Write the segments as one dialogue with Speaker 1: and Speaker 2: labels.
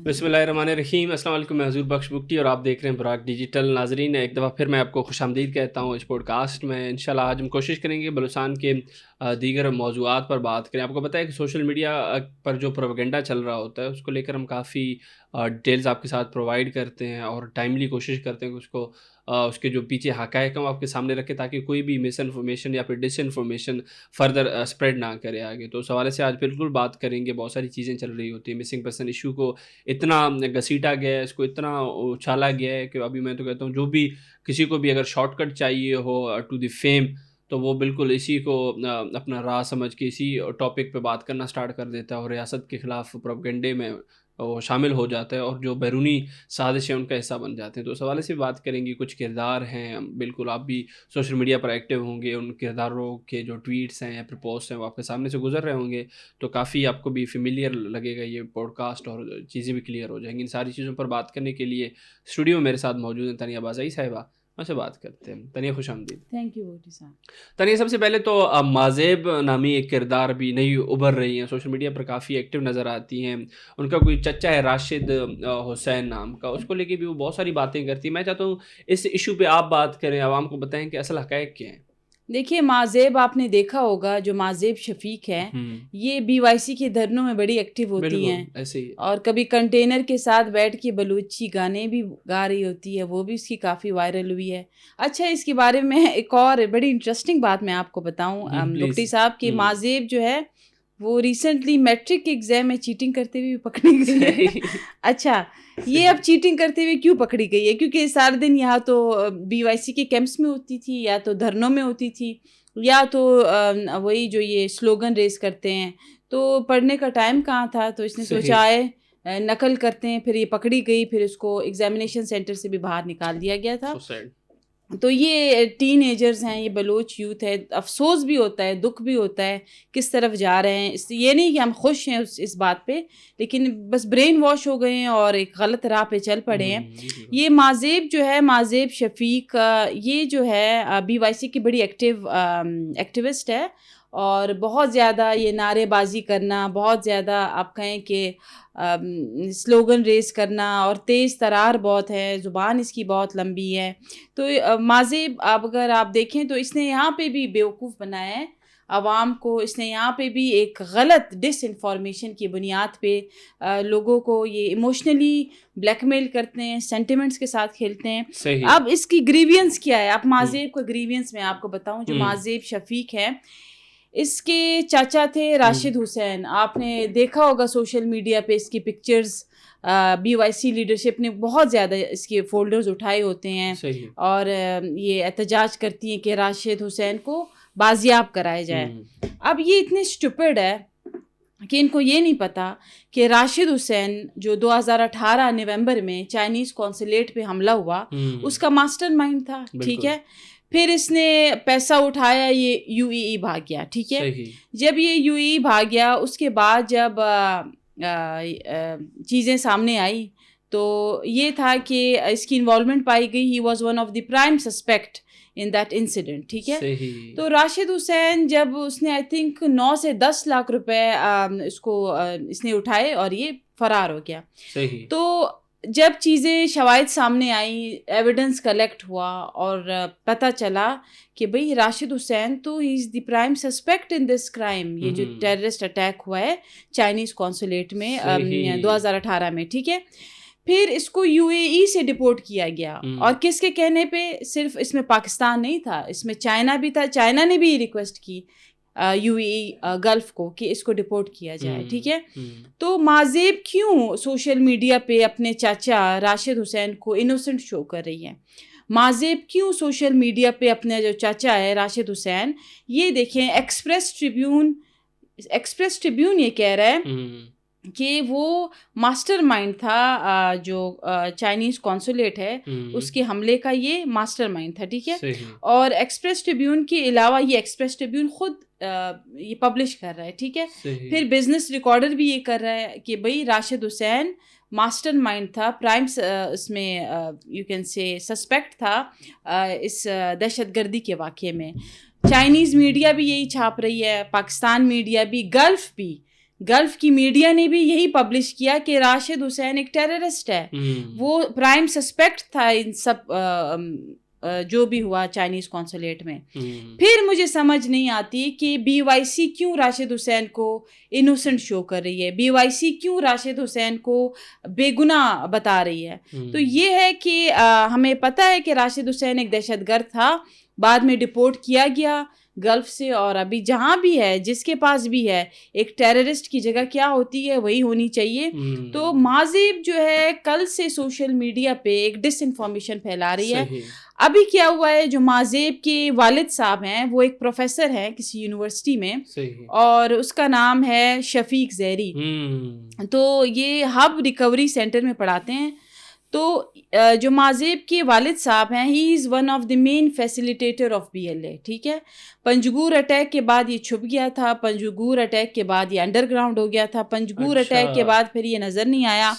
Speaker 1: بسم اللہ الرحمن الرحیم. السلام علیکم. میں حضور بخش بگٹی اور آپ دیکھ رہے ہیں براک ڈیجیٹل. ناظرین, ایک دفعہ پھر میں آپ کو خوش آمدید کہتا ہوں اس پوڈ کاسٹ میں. انشاءاللہ آج ہم کوشش کریں گے بلوچستان کے دیگر موضوعات پر بات کریں. آپ کو پتہ ہے کہ سوشل میڈیا پر جو پروپیگنڈا چل رہا ہوتا ہے اس کو لے کر ہم کافی ڈیٹیلز آپ کے ساتھ پرووائڈ کرتے ہیں اور ٹائملی کوشش کرتے ہیں کہ اس کے جو پیچھے حقائق ہیں وہ آپ کے سامنے رکھے تاکہ کوئی بھی مس انفارمیشن یا پھر ڈس انفارمیشن فردر اسپریڈ نہ کرے آگے. تو اس حوالے سے آج بالکل بات کریں گے. بہت ساری چیزیں چل رہی ہوتی ہیں. مسنگ پرسن ایشو کو اتنا گھسیٹا گیا ہے, اس کو اتنا اچھالا گیا ہے کہ ابھی میں تو کہتا ہوں جو بھی کسی کو بھی اگر شارٹ کٹ چاہیے ہو ٹو دی فیم تو وہ بالکل اسی کو اپنا راہ سمجھ کے اسی ٹاپک پہ بات کرنا سٹارٹ کر دیتا ہے اور ریاست کے خلاف پروپیگنڈے میں وہ شامل ہو جاتا ہے اور جو بیرونی سازشیں ان کا حصہ بن جاتے ہیں. تو اس حوالے سے بات کریں گے. کچھ کردار ہیں, بالکل آپ بھی سوشل میڈیا پر ایکٹیو ہوں گے, ان کرداروں کے جو ٹویٹس ہیں یا پھر پوسٹ ہیں وہ آپ کے سامنے سے گزر رہے ہوں گے تو کافی آپ کو بھی فیملیئر لگے گا یہ پوڈ کاسٹ اور چیزیں بھی کلیئر ہو جائیں گی. ان ساری چیزوں پر بات کرنے کے لیے اسٹوڈیو میں میرے ساتھ موجود ہیں تنیہ بازائی صاحبہ. ان سے بات کرتے ہیں. تنیہ خوش آمدید.
Speaker 2: تھینک یو بوٹی صاحب.
Speaker 1: تنیہ, سب سے پہلے تو مازیب نامی ایک کردار بھی نئی ابھر رہی ہیں, سوشل میڈیا پر کافی ایکٹیو نظر آتی ہیں. ان کا کوئی چچا ہے راشد حسین نام کا, اس کو لے کے بھی وہ بہت ساری باتیں کرتی ہیں. میں چاہتا ہوں اس ایشو پہ آپ بات کریں, عوام کو بتائیں کہ اصل حقائق کیا ہیں.
Speaker 2: دیکھیے, مازیب آپ نے دیکھا ہوگا, جو مازیب شفیق ہے یہ BYC کے دھرنوں میں بڑی ایکٹیو ہوتی ہیں
Speaker 1: ایسے ہی,
Speaker 2: اور کبھی کنٹینر کے ساتھ بیٹھ کے بلوچی گانے بھی گا رہی ہوتی ہے, وہ بھی اس کی کافی وائرل ہوئی ہے. اچھا, اس کے بارے میں ایک اور بڑی انٹرسٹنگ بات میں آپ کو بتاؤں بگٹی صاحب کہ مازیب جو ہے وہ ریسنٹلی میٹرک کے ایگزام میں چیٹنگ کرتے ہوئے پکڑی گئی ہے. اچھا, یہ اب چیٹنگ کرتے ہوئے کیوں پکڑی گئی ہے؟ کیونکہ سارے دن یہاں تو BYC کے کیمپس میں ہوتی تھی, یا تو دھرنوں میں ہوتی تھی, یا تو وہی جو یہ سلوگن ریز کرتے ہیں, تو پڑھنے کا ٹائم کہاں تھا. تو اس نے سوچا ہے نقل کرتے ہیں, پھر یہ پکڑی گئی, پھر اس کو ایگزامینیشن سینٹر سے بھی باہر نکال دیا گیا تھا. تو یہ ٹین ایجرز ہیں, یہ بلوچ یوتھ ہے. افسوس بھی ہوتا ہے, دکھ بھی ہوتا ہے کس طرف جا رہے ہیں. یہ نہیں کہ ہم خوش ہیں اس بات پہ, لیکن بس برین واش ہو گئے ہیں اور ایک غلط راہ پہ چل پڑے ہیں. یہ مازیب جو ہے, مازیب شفیق, یہ جو ہے BYC کی بڑی ایکٹیوسٹ ہے اور بہت زیادہ یہ نعرے بازی کرنا, بہت زیادہ آپ کہیں کہ سلوگن ریز کرنا, اور تیز ترار بہت ہے, زبان اس کی بہت لمبی ہے. تو مازیب اگر آپ دیکھیں تو اس نے یہاں پہ بھی بیوقوف بنایا ہے عوام کو. اس نے یہاں پہ بھی ایک غلط ڈس انفارمیشن کی بنیاد پہ لوگوں کو یہ ایموشنلی بلیک میل کرتے ہیں, سینٹیمنٹس کے ساتھ کھیلتے ہیں. اب اس کی گریوینس کیا ہے؟ اب مازیب کو گریوینس میں آپ کو بتاؤں. جو مازیب شفیق ہے, اس کے چاچا تھے راشد حسین. آپ نے دیکھا ہوگا سوشل میڈیا پہ اس کی پکچرز, BYC لیڈرشپ نے بہت زیادہ اس کے فولڈرز اٹھائے ہوتے ہیں اور یہ احتجاج کرتی ہیں کہ راشد حسین کو بازیاب کرائے جائے. اب یہ اتنے اسٹوپڈ ہے کہ ان کو یہ نہیں پتا کہ راشد حسین جو 2018 نومبر میں چائنیز قونصلیٹ پہ حملہ ہوا, اس کا ماسٹر مائنڈ تھا. ٹھیک ہے, پھر اس نے پیسہ اٹھایا, یہ UAE بھاگ گیا. ٹھیک ہے, جب یہ UAE بھاگ گیا, اس کے بعد جب چیزیں سامنے آئی تو یہ تھا کہ اس کی انوالومنٹ پائی گئی. He was one of the prime suspect in that incident. ٹھیک ہے, تو راشد حسین جب اس نے آئی تھنک 9 سے 10 لاکھ روپے اس نے اٹھائے اور یہ فرار ہو گیا. تو جب چیزیں شواہد سامنے آئیں, ایویڈنس کلیکٹ ہوا اور پتہ چلا کہ بھئی راشد حسین تو ہی is the prime suspect in this crime. یہ جو ٹیررسٹ اٹیک ہوا ہے چائنیز قونصلیٹ میں 2018 میں. ٹھیک ہے, پھر اس کو UAE سے ڈپورٹ کیا گیا. اور کس کے کہنے پہ؟ صرف اس میں پاکستان نہیں تھا, اس میں چائنا بھی تھا. چائنا نے بھی ریکویسٹ کی UAE گلف کو کہ اس کو ڈپورٹ کیا جائے. ٹھیک ہے, تو مازیب کیوں سوشل میڈیا پہ اپنے چاچا راشد حسین کو انوسنٹ شو کر رہی ہے؟ مازیب کیوں سوشل میڈیا پہ اپنے جو چاچا ہے راشد حسین, یہ دیکھیں ایکسپریس ٹریبیون یہ کہہ رہا ہے کہ وہ ماسٹر مائنڈ تھا, جو چائنیز قونصلیٹ ہے اس کے حملے کا یہ ماسٹر مائنڈ تھا. ٹھیک ہے, اور ایکسپریس ٹریبیون کے علاوہ یہ ایکسپریس ٹریبیون خود یہ پبلش کر رہا ہے. ٹھیک ہے, پھر بزنس ریکارڈر بھی یہ کر رہا ہے کہ بھئی راشد حسین ماسٹر مائنڈ تھا, پرائم اس میں یو کین سے سسپیکٹ تھا اس دہشت گردی کے واقعے میں. چائنیز میڈیا بھی یہی چھاپ رہی ہے, پاکستان میڈیا بھی, گلف بھی, گلف کی میڈیا نے بھی یہی پبلش کیا کہ راشد حسین ایک ٹیررسٹ ہے, وہ پرائم سسپیکٹ تھا ان سب جو بھی ہوا چائنیز قونصلیٹ میں. پھر مجھے سمجھ نہیں آتی کہ بی وائی سی کیوں راشد حسین کو انوسنٹ شو کر رہی ہے, بی وائی سی کیوں راشد حسین کو بے گناہ بتا رہی ہے. تو یہ ہے کہ ہمیں پتہ ہے کہ راشد حسین ایک دہشت گرد تھا, بعد میں ڈپورٹ کیا گیا گلف سے, اور ابھی جہاں بھی ہے جس کے پاس بھی ہے ایک ٹیررسٹ کی جگہ کیا ہوتی ہے وہی ہونی چاہیے. تو مازیب جو ہے کل سے سوشل میڈیا پہ ایک ڈس انفارمیشن پھیلا رہی ہے. ابھی کیا ہوا ہے, جو مازیب کے والد صاحب ہیں وہ ایک پروفیسر ہیں کسی یونیورسٹی میں, اور اس کا نام ہے شفیق زہری. تو یہ ہب ریکوری سینٹر میں پڑھاتے ہیں. تو جو مازیب کے والد صاحب ہیں, he is one of the main facilitator of B L A. ٹھیک ہے, پنجگور اٹیک کے بعد یہ چھپ گیا تھا, پنجگور اٹیک کے بعد یہ انڈر گراؤنڈ ہو گیا تھا, پنجگور اٹیک کے بعد پھر یہ نظر نہیں آیا.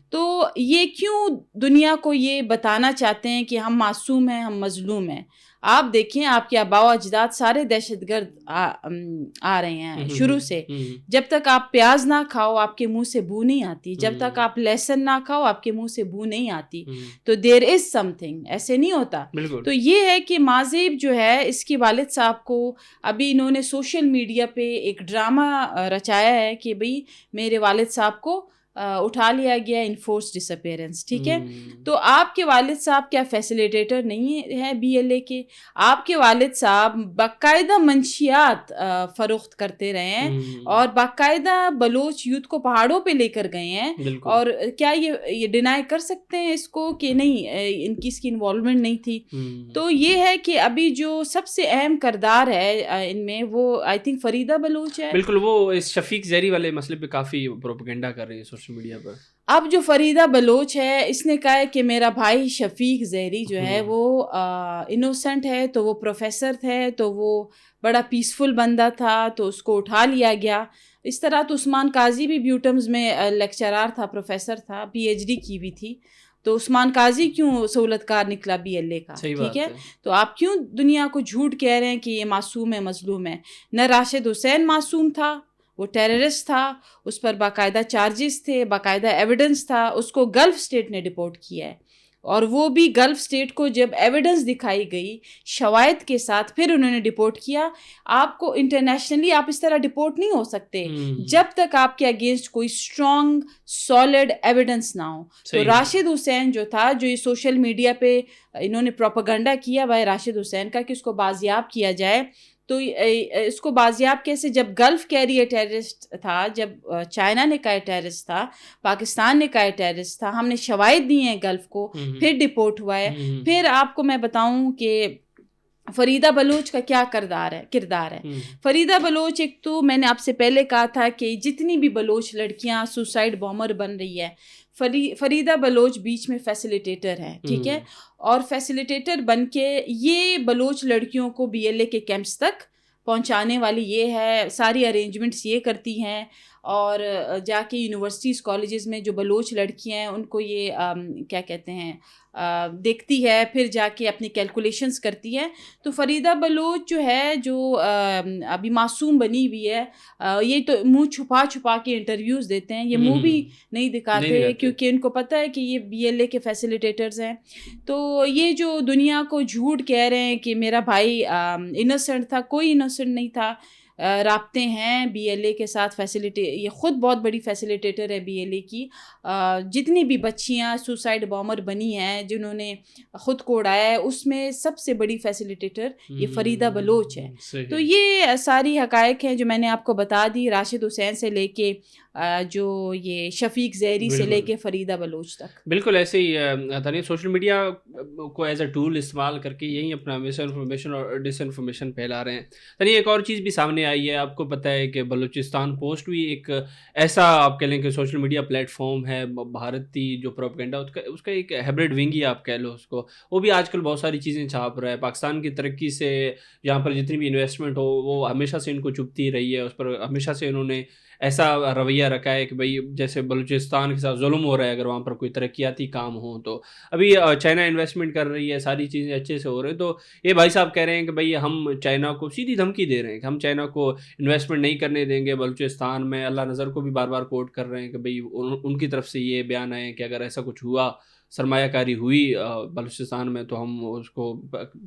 Speaker 2: تو یہ کیوں دنیا کو یہ بتانا چاہتے ہیں کہ ہم معصوم ہیں, ہم مظلوم ہیں؟ آپ دیکھیں آپ کے آباء و اجداد سارے دہشت گرد آ رہے ہیں شروع سے. جب تک آپ پیاز نہ کھاؤ آپ کے منہ سے بو نہیں آتی, جب تک آپ لہسن نہ کھاؤ آپ کے منہ سے بو نہیں آتی. تو دیر از سم تھنگ, ایسے نہیں ہوتا. تو یہ ہے کہ مازیب جو ہے اس کے والد صاحب کو ابھی انہوں نے سوشل میڈیا پہ ایک ڈرامہ رچایا ہے کہ بھئی میرے والد صاحب کو اٹھا لیا گیا انفورس ڈس اپیرنس. ٹھیک ہے, تو آپ کے والد صاحب کیا فیسیلیٹیٹر نہیں ہے بی ایل اے کے؟ آپ کے والد صاحب باقاعدہ منشیات فروخت کرتے رہے ہیں, اور باقاعدہ بلوچ یوتھ کو پہاڑوں پہ لے کر گئے ہیں. اور کیا یہ ڈینائی کر سکتے ہیں اس کو کہ نہیں ان کی اس کی انوالومنٹ نہیں تھی؟ تو یہ ہے کہ ابھی جو سب سے اہم کردار ہے ان میں وہ آئی تھنک فریدہ بلوچ ہے.
Speaker 1: بالکل, وہ اس شفیق زہری والے مسئلے پہ کافی پروپیگنڈا کر رہی ہے سوشل میڈیا پر.
Speaker 2: اب جو فریدہ بلوچ ہے اس نے کہا ہے کہ میرا بھائی شفیق زہری جو ہے وہ انوسنٹ ہے, تو وہ پروفیسر تھے, تو وہ بڑا پیسفل بندہ تھا, تو اس کو اٹھا لیا گیا. اس طرح تو عثمان قاضی بھی بیوٹمز میں لیکچرار تھا, پروفیسر تھا, پی ایچ ڈی کی بھی تھی. تو عثمان قاضی کیوں سہولت کار نکلا بی ایل اے کا؟ ٹھیک ہے, تو آپ کیوں دنیا کو جھوٹ کہہ رہے ہیں کہ یہ معصوم ہے مظلوم ہے؟ نہ راشد حسین معصوم تھا, وہ ٹیررسٹ تھا, اس پر باقاعدہ چارجز تھے, باقاعدہ ایویڈنس تھا, اس کو گلف اسٹیٹ نے ڈپورٹ کیا ہے. اور وہ بھی گلف اسٹیٹ کو جب ایویڈنس دکھائی گئی شواہد کے ساتھ پھر انہوں نے ڈپورٹ کیا. آپ کو انٹرنیشنلی آپ اس طرح ڈپورٹ نہیں ہو سکتے جب تک آپ کے اگینسٹ کوئی اسٹرانگ سالڈ ایویڈنس نہ ہو. تو راشد حسین جو تھا, جو یہ سوشل میڈیا پہ انہوں نے پروپیگنڈا کیا بھائی راشد حسین کا کہ اس کو بازیاب کیا جائے, تو اس کو بازیاب کیسے؟ جب گلف کہہ رہی ہے ٹیررسٹ تھا, جب چائنا نے کہا ٹیررسٹ تھا, پاکستان نے کہا ٹیررسٹ تھا, ہم نے شواہد دی ہیں گلف کو, پھر ڈپورٹ ہوا ہے. پھر آپ کو میں بتاؤں کہ فریدہ بلوچ کا کیا کردار ہے. فریدہ بلوچ ایک تو میں نے آپ سے پہلے کہا تھا کہ جتنی بھی بلوچ لڑکیاں سوسائڈ بامر بن رہی ہے, فریدہ بلوچ بیچ میں فیسیلیٹیٹر ہے. ٹھیک ہے, اور فیسیلیٹیٹر بن کے یہ بلوچ لڑکیوں کو بی ایل اے کے کیمپس تک پہنچانے والی یہ ہے, ساری ارینجمنٹس یہ کرتی ہیں, اور جا کے یونیورسٹیز کالجز میں جو بلوچ لڑکیاں ہیں ان کو یہ کیا کہتے ہیں دیکھتی ہے, پھر جا کے اپنی کیلکولیشنز کرتی ہے. تو فریدہ بلوچ جو ہے, جو ابھی معصوم بنی ہوئی ہے, یہ تو منہ چھپا چھپا کے انٹرویوز دیتے ہیں, یہ منہ بھی نہیں دکھاتے کیونکہ ان کو پتہ ہے کہ یہ بی ایل اے کے فیسیلیٹیٹرز ہیں. تو یہ جو دنیا کو جھوٹ کہہ رہے ہیں کہ میرا بھائی انوسنٹ تھا, کوئی انوسنٹ نہیں تھا. رابطے ہیں بی ایل اے کے ساتھ, یہ خود بہت بڑی فیسیلیٹیٹر ہے بی ایل اے کی. جتنی بھی بچیاں سوسائڈ بامر بنی ہیں جنہوں نے خود کو اڑایا ہے, اس میں سب سے بڑی فیسیلیٹیٹر یہ فریدہ بلوچ ہے. تو یہ ساری حقائق ہیں جو میں نے آپ کو بتا دی, راشد حسین سے لے کے جو یہ شفیق زہری سے لے کے فریدہ بلوچ تک.
Speaker 1: بالکل ایسے ہی تنیا سوشل میڈیا کو ایز اے ٹول استعمال کر کے یہی اپنا مس انفارمیشن اور ڈس انفارمیشن پھیلا رہے ہیں. تنیا ایک اور چیز بھی سامنے آئی ہے, آپ کو پتہ ہے کہ بلوچستان پوسٹ بھی ایک ایسا آپ کہہ لیں کہ سوشل میڈیا پلیٹ فارم ہے, بھارتی جو پروپیگنڈا اس کا ایک ہیبرڈ ونگ ہی آپ کہہ لو اس کو. وہ بھی آج کل بہت ساری چیزیں چھاپ رہا ہے. پاکستان کی ترقی سے یہاں پر جتنی بھی انویسٹمنٹ ہو وہ ہمیشہ سے ان کو چبھتی رہی ہے, اس پر ہمیشہ سے انہوں نے ایسا رویہ رکھا ہے کہ بھائی جیسے بلوچستان کے ساتھ ظلم ہو رہا ہے اگر وہاں پر کوئی ترقیاتی کام ہو تو. ابھی چائنا انویسٹمنٹ کر رہی ہے, ساری چیزیں اچھے سے ہو رہے ہیں, تو یہ بھائی صاحب کہہ رہے ہیں کہ بھائی ہم چائنا کو سیدھی دھمکی دے رہے ہیں کہ ہم چائنا کو انویسٹمنٹ نہیں کرنے دیں گے بلوچستان میں. اللہ نظر کو بھی بار بار کوٹ کر رہے ہیں کہ بھائی ان کی طرف سے یہ بیان آئے کہ اگر ایسا کچھ ہوا, سرمایہ کاری ہوئی بلوچستان میں, تو ہم اس کو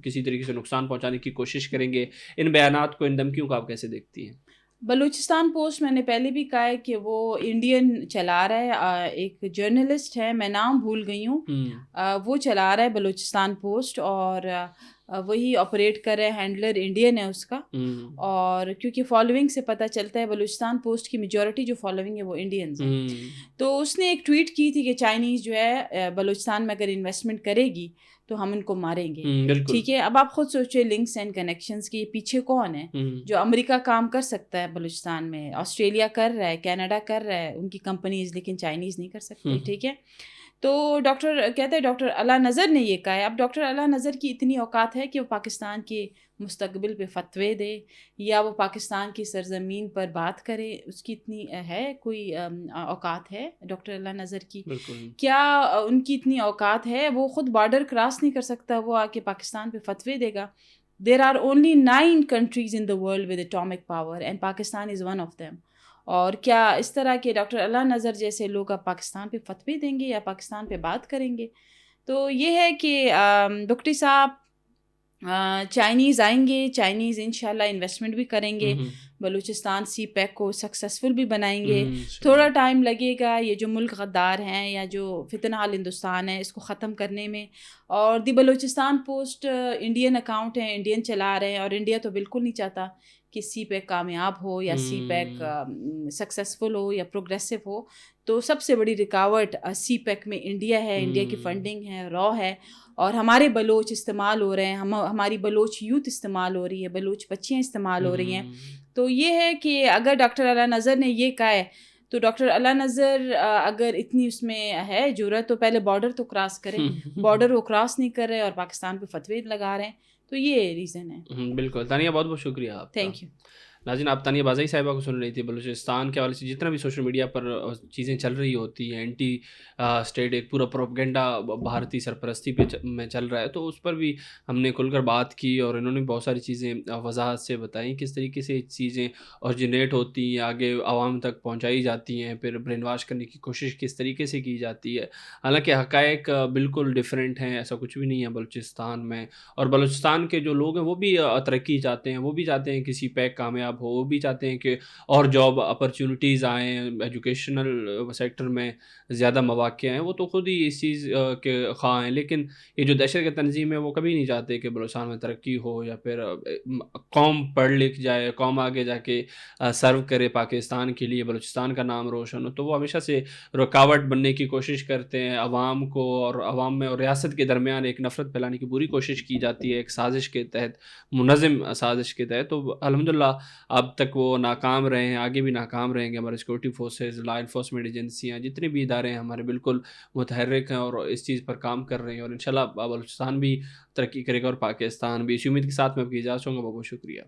Speaker 1: کسی طریقے سے نقصان پہنچانے کی کوشش کریں گے. ان بیانات کو, ان دھمکیوں کو آپ کیسے دیکھتی ہیں؟
Speaker 2: بلوچستان پوسٹ میں نے پہلے بھی کہا ہے کہ وہ انڈین چلا رہا ہے, ایک جرنلسٹ ہے, میں نام بھول گئی ہوں, وہ چلا رہا ہے بلوچستان پوسٹ, اور وہی آپریٹ کر رہا ہے, ہینڈلر انڈین ہے اس کا. اور کیونکہ فالوئنگ سے پتہ چلتا ہے بلوچستان پوسٹ کی میجورٹی جو فالوئنگ ہے وہ انڈینز ہیں. تو اس نے ایک ٹویٹ کی تھی کہ چائنیز جو ہے بلوچستان میں اگر انویسٹمنٹ کرے گی تو ہم ان کو ماریں گے. ٹھیک ہے, اب آپ خود سوچیں لنکس اینڈ کنیکشنز کے پیچھے کون ہے. جو امریکہ کام کر سکتا ہے بلوچستان میں, آسٹریلیا کر رہا ہے, کینیڈا کر رہا ہے ان کی کمپنیز, لیکن چائنیز نہیں کر سکتے. ٹھیک ہے, تو ڈاکٹر کہتے ہیں ڈاکٹر اعلیٰ نظر نے یہ کہا ہے. اب ڈاکٹر اعلیٰ نظر کی اتنی اوقات ہے کہ وہ پاکستان کے مستقبل پہ فتوے دے یا وہ پاکستان کی سرزمین پر بات کرے, اس کی اتنی ہے کوئی اوقات ہے ڈاکٹر اعلیٰ نظر کی؟ کیا ان کی اتنی اوقات ہے؟ وہ خود بارڈر کراس نہیں کر سکتا, وہ آ کے پاکستان پہ فتوے دے گا. There are only 9 countries in the world with atomic power and Pakistan is one of them. اور کیا اس طرح کے ڈاکٹر اعلیٰ نظر جیسے لوگ اب پاکستان پہ فتوے دیں گے یا پاکستان پہ بات کریں گے؟ تو یہ ہے کہ ڈاکٹر صاحب چائنیز آئیں گے, چائنیز انشاءاللہ انویسٹمنٹ بھی کریں گے, بلوچستان سی پیک کو سکسیسفل بھی بنائیں گے. تھوڑا ٹائم لگے گا یہ جو ملک غدار ہیں یا جو فتنہ حال ہندوستان ہے اس کو ختم کرنے میں. اور دی بلوچستان پوسٹ انڈین اکاؤنٹ ہے, انڈین چلا رہے ہیں, اور انڈیا تو بالکل نہیں چاہتا کہ سی پیک کامیاب ہو یا سی پیک سکسیسفل ہو یا پروگریسو ہو. تو سب سے بڑی رکاوٹ سی پیک میں انڈیا ہے, انڈیا کی فنڈنگ ہے, را ہے, اور ہمارے بلوچ استعمال ہو رہے ہیں, ہماری بلوچ یوتھ استعمال ہو رہی ہے, بلوچ بچیاں استعمال ہو رہی ہیں. تو یہ ہے کہ اگر ڈاکٹر اعلیٰ نظر نے یہ کہا ہے تو ڈاکٹر اعلیٰ نظر اگر اتنی اس میں ہے جرأت تو پہلے بارڈر تو کراس کریں. بارڈر وہ کراس نہیں کر رہے اور پاکستان پہ فتوے لگا رہے ہیں, تو یہ ریزن ہے.
Speaker 1: بالکل تانیہ, بہت بہت شکریہ آپ.
Speaker 2: Thank you.
Speaker 1: ناظرین, آپ تانیہ بازائی صاحبہ کو سن رہی تھی. بلوچستان کے حوالے سے جتنا بھی سوشل میڈیا پر چیزیں چل رہی ہوتی ہیں, اینٹی اسٹیٹ ایک پورا پروپیگنڈا بھارتی سرپرستی پہ میں چل رہا ہے, تو اس پر بھی ہم نے کھل کر بات کی اور انہوں نے بہت ساری چیزیں وضاحت سے بتائیں کس طریقے سے چیزیں اوریجنیٹ ہوتی ہیں, آگے عوام تک پہنچائی جاتی ہیں, پھر برین واش کرنے کی کوشش کس طریقے سے کی جاتی ہے. حالانکہ حقائق بالکل ڈفرینٹ ہیں, ایسا کچھ بھی نہیں ہے بلوچستان میں. اور بلوچستان کے جو لوگ ہیں وہ بھی ترقی چاہتے ہیں, وہ بھی چاہتے ہیں کسی پیک کامیاب ہو, وہ بھی چاہتے ہیں کہ اور جاب اپرچونٹیز آئیں, ایجوکیشنل سیکٹر میں زیادہ مواقع ہیں. وہ تو خود ہی اس چیز کے خواہ ہیں, لیکن یہ جو دہشت گرد تنظیم ہے وہ کبھی نہیں چاہتے کہ بلوچستان میں ترقی ہو یا پھر قوم پڑھ لکھ جائے, قوم آگے جا کے سرو کرے پاکستان کے لیے, بلوچستان کا نام روشن ہو. تو وہ ہمیشہ سے رکاوٹ بننے کی کوشش کرتے ہیں عوام کو, اور عوام میں اور ریاست کے درمیان ایک نفرت پھیلانے کی پوری کوشش کی جاتی ہے ایک سازش کے تحت, منظم سازش کے تحت. تو الحمدللہ اب تک وہ ناکام رہے ہیں, آگے بھی ناکام رہیں گے. ہمارے سیکورٹی فورسز, لا انفورسمنٹ ایجنسیاں, جتنے بھی ادارے ہیں ہمارے بالکل متحرک ہیں اور اس چیز پر کام کر رہے ہیں, اور انشاءاللہ بلوچستان بھی ترقی کرے گا اور پاکستان بھی. اسی امید کے ساتھ میں آپ کی اجازت چاہوں گا. بہت بہت شکریہ.